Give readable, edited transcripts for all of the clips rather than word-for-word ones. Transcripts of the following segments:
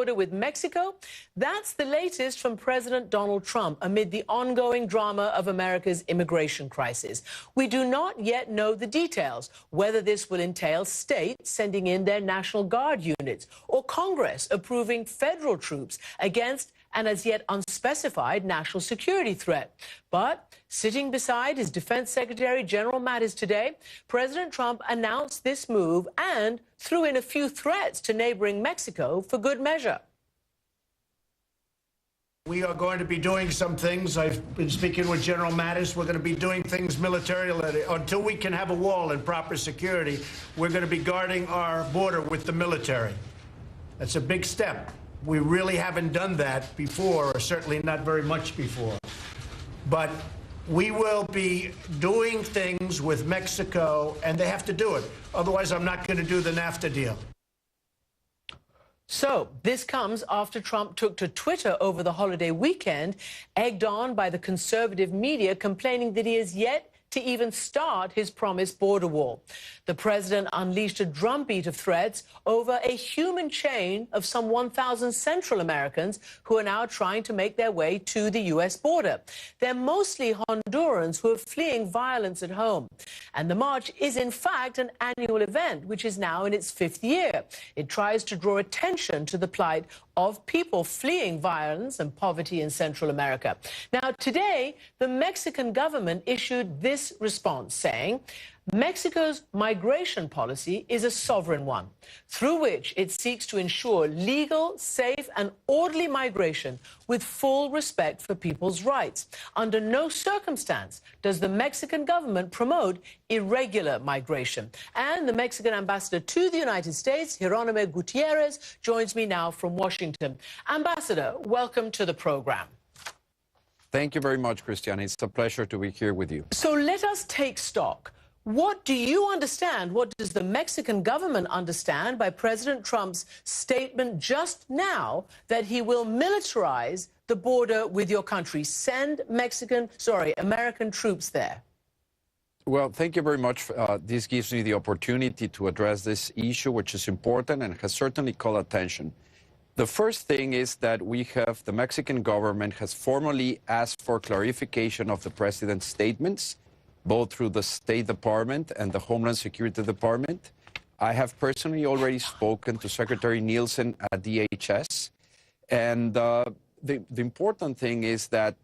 border with Mexico? That's the latest from President Donald Trump amid the ongoing drama of America's immigration crisis. We do not yet know the details, whether this will entail states sending in their National Guard units or Congress approving federal troops against an as yet unspecified national security threat. But sitting beside his Defense Secretary General Mattis today, President Trump announced this move and threw in a few threats to neighboring Mexico for good measure. We are going to be doing some things. I've been speaking with General Mattis. We're going to be doing things militarily. Until we can have a wall and proper security, we're going to be guarding our border with the military. That's a big step. We really haven't done that before, or certainly not very much before. But we will be doing things with Mexico, and they have to do it. Otherwise, I'm not going to do the NAFTA deal. So this comes after Trump took to Twitter over the holiday weekend, egged on by the conservative media complaining that he has yet to even start his promised border wall. The president unleashed a drumbeat of threats over a human chain of some 1,000 Central Americans who are now trying to make their way to the U.S. border. They're mostly Hondurans who are fleeing violence at home. And the march is, in fact, an annual event, which is now in its 5th year. It tries to draw attention to the plight of people fleeing violence and poverty in Central America. Now, today, the Mexican government issued this response saying, Mexico's migration policy is a sovereign one, through which it seeks to ensure legal, safe and orderly migration with full respect for people's rights. Under no circumstance does the Mexican government promote irregular migration. And the Mexican ambassador to the United States, Jeronimo Gutierrez, joins me now from Washington. Ambassador, welcome to the program. Thank you very much, Christiane. It's a pleasure to be here with you. So let us take stock. What do you understand? What does the Mexican government understand by President Trump's statement just now that he will militarize the border with your country, send American troops there? Well, thank you very much. This gives me the opportunity to address this issue, which is important and has certainly called attention. The first thing is that the Mexican government has formally asked for clarification of the president's statements, both through the State Department and the Homeland Security Department. I have personally already spoken to Secretary Nielsen at DHS. And the important thing is that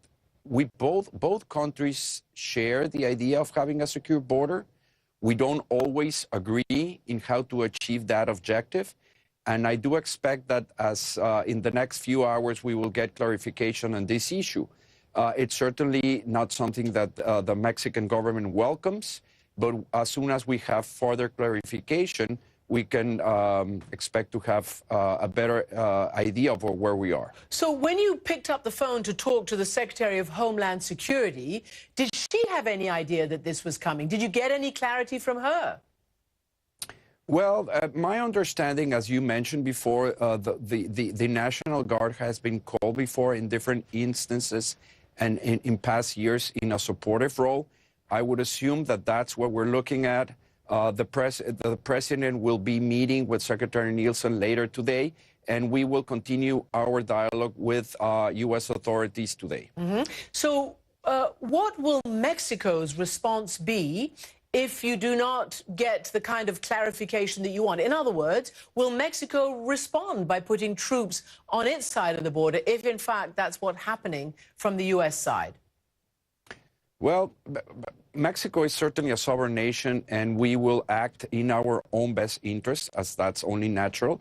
both countries share the idea of having a secure border. We don't always agree in how to achieve that objective. And I do expect that as in the next few hours, we will get clarification on this issue. It's certainly not something that the Mexican government welcomes, but as soon as we have further clarification, we can expect to have a better idea of where we are. So when you picked up the phone to talk to the Secretary of Homeland Security, did she have any idea that this was coming? Did you get any clarity from her? Well, my understanding, as you mentioned before, the National Guard has been called before in different instances and in past years in a supportive role. I would assume that that's what we're looking at. The president will be meeting with Secretary Nielsen later today, and we will continue our dialogue with U.S. authorities today. Mm-hmm. So what will Mexico's response be if you do not get the kind of clarification that you want? In other words, will Mexico respond by putting troops on its side of the border if, in fact, that's what's happening from the U.S. side? Well, Mexico is certainly a sovereign nation, and we will act in our own best interest, as that's only natural.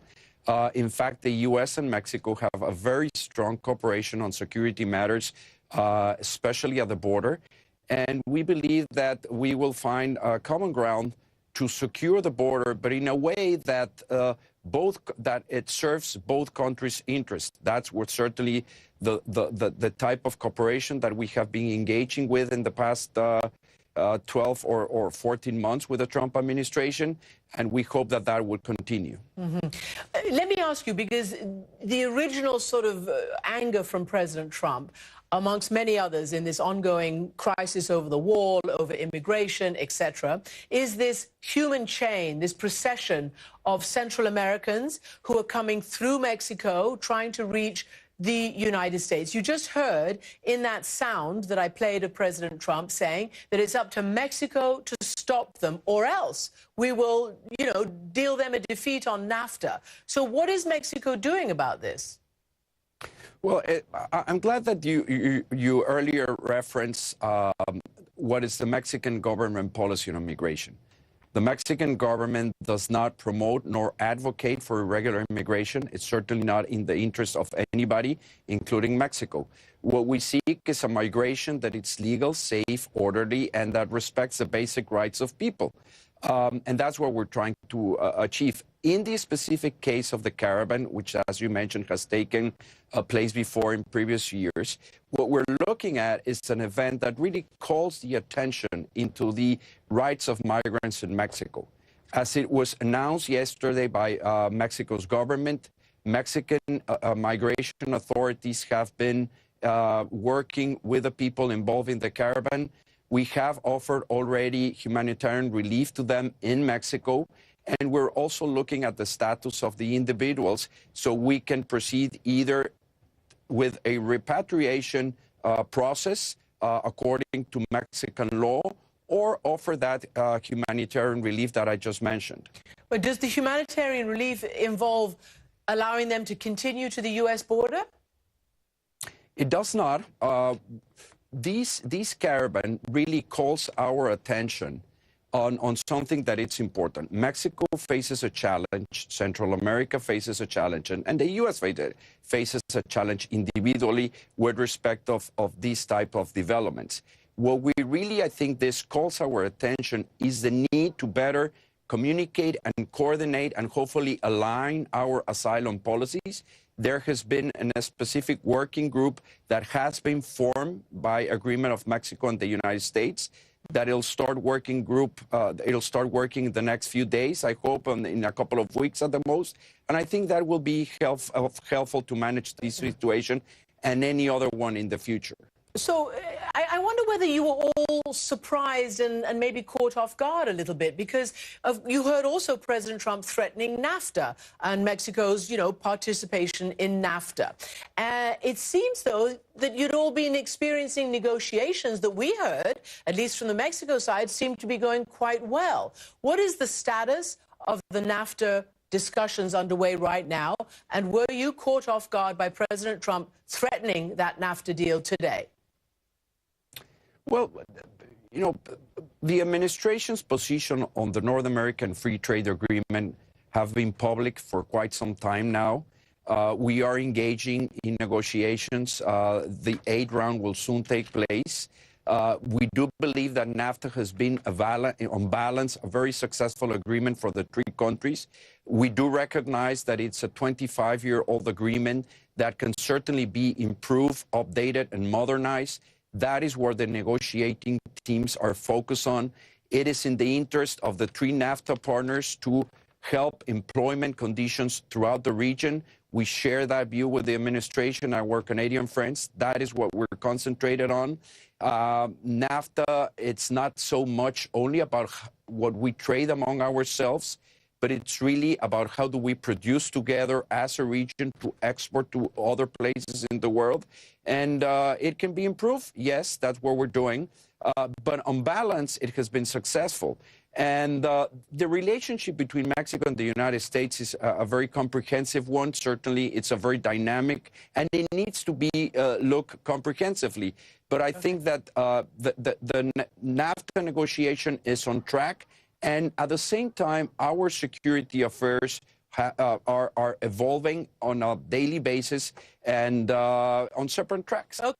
In fact, the U.S. and Mexico have a very strong cooperation on security matters, especially at the border. And we believe that we will find common ground to secure the border, but in a way that it serves both countries' interests. That's what certainly the type of cooperation that we have been engaging with in the past 12 or 14 months with the Trump administration, and we hope that that will continue. Let me ask you, because the original sort of anger from President Trump, amongst many others in this ongoing crisis over the wall, over immigration, etc., is this human chain, this procession of Central Americans who are coming through Mexico, trying to reach the United States. You just heard in that sound that I played of President Trump saying that it's up to Mexico to stop them, or else we will, deal them a defeat on NAFTA. So what is Mexico doing about this? Well, I'm glad that you earlier referenced what is the Mexican government policy on immigration. The Mexican government does not promote nor advocate for irregular immigration. It's certainly not in the interest of anybody, including Mexico. What we seek is a migration that is legal, safe, orderly, and that respects the basic rights of people. And that's what we're trying to achieve. In the specific case of the caravan, which, as you mentioned, has taken place before in previous years, what we're looking at is an event that really calls the attention into the rights of migrants in Mexico. As it was announced yesterday by Mexico's government, Mexican migration authorities have been working with the people involved in the caravan. We have offered already humanitarian relief to them in Mexico, and we're also looking at the status of the individuals so we can proceed either with a repatriation process according to Mexican law, or offer that humanitarian relief that I just mentioned. But does the humanitarian relief involve allowing them to continue to the U.S. border? It does not. This caravan really calls our attention on something that it's important. Mexico faces a challenge, Central America faces a challenge, and the U.S. faces a challenge individually with respect of these type of developments. What we really, I think this calls our attention is the need to better communicate and coordinate and hopefully align our asylum policies. There has been a specific working group that has been formed by agreement of Mexico and the United States that it'll start working in the next few days, I hope, in a couple of weeks at the most. And I think that will be helpful to manage this situation and any other one in the future. So I wonder whether you were all surprised and maybe caught off guard a little bit, because you heard also President Trump threatening NAFTA and Mexico's, participation in NAFTA. It seems, though, that you'd all been experiencing negotiations that we heard, at least from the Mexico side, seemed to be going quite well. What is the status of the NAFTA discussions underway right now? And were you caught off guard by President Trump threatening that NAFTA deal today? Well, the administration's position on the North American Free Trade Agreement have been public for quite some time now. We are engaging in negotiations. The 8th round will soon take place. We do believe that NAFTA has been, on balance, a very successful agreement for the three countries. We do recognize that it's a 25-year-old agreement that can certainly be improved, updated, and modernized. That is where the negotiating teams are focused on. It is in the interest of the three NAFTA partners to help employment conditions throughout the region. We share that view with the administration, our Canadian friends. That is what we're concentrated on. NAFTA, it's not so much only about what we trade among ourselves, but it's really about how do we produce together as a region to export to other places in the world. And it can be improved. Yes, that's what we're doing. But on balance, it has been successful. And the relationship between Mexico and the United States is a very comprehensive one. Certainly, it's a very dynamic, and it needs to be looked comprehensively. But I think that the NAFTA negotiation is on track. And at the same time, our security affairs are evolving on a daily basis and on separate tracks. Okay.